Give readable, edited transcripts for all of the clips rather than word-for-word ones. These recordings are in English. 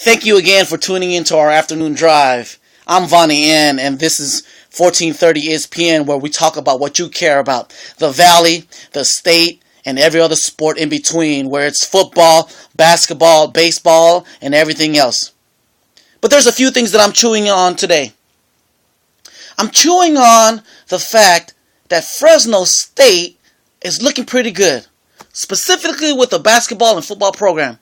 Thank you again for tuning into our afternoon drive. I'm Vannas, and this is 1430 ESPN, where we talk about what you care about. The Valley, the state, and every other sport in between, where it's football, basketball, baseball, and everything else. But there's a few things that I'm chewing on today. I'm chewing on the fact that Fresno State is looking pretty good, specifically with the basketball and football program.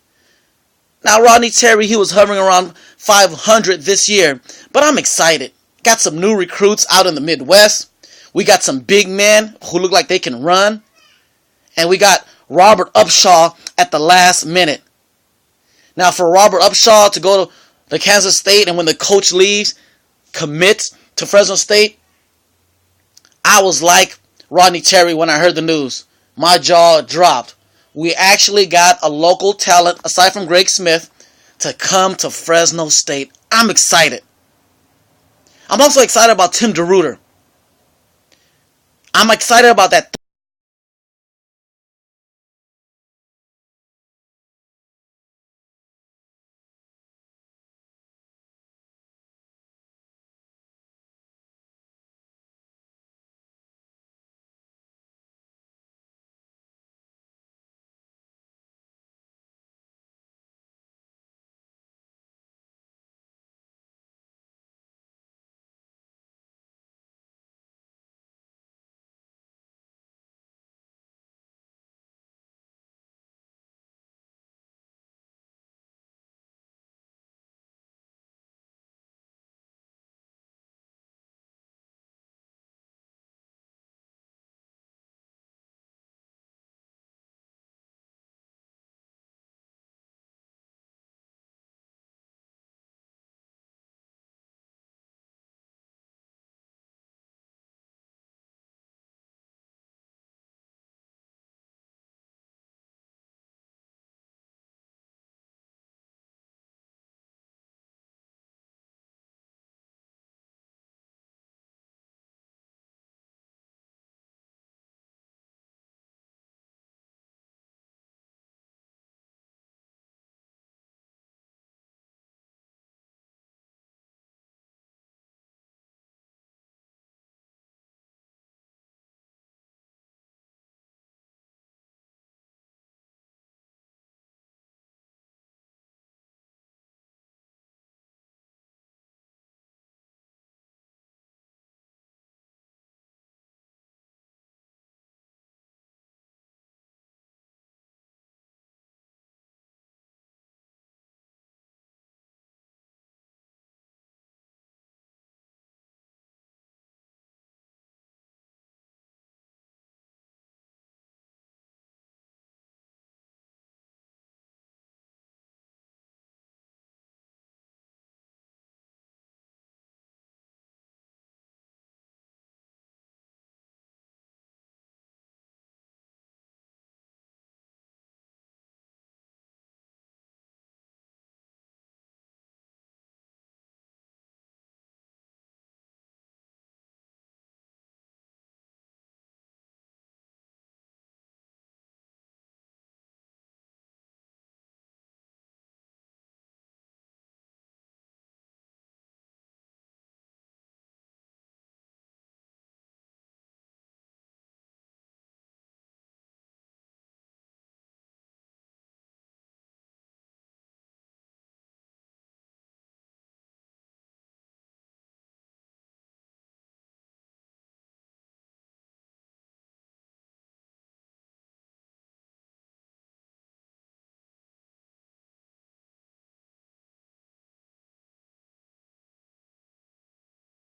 Now, Rodney Terry, he was hovering around 500 this year, but I'm excited. Got some new recruits out in the Midwest. We got some big men who look like they can run. And we got Robert Upshaw at the last minute. Now, for Robert Upshaw to go to the Kansas State and when the coach leaves, commits to Fresno State, I was like Rodney Terry when I heard the news. My jaw dropped. We actually got a local talent, aside from Greg Smith, to come to Fresno State. I'm excited. I'm also excited about Tim DeRuyter. I'm excited about that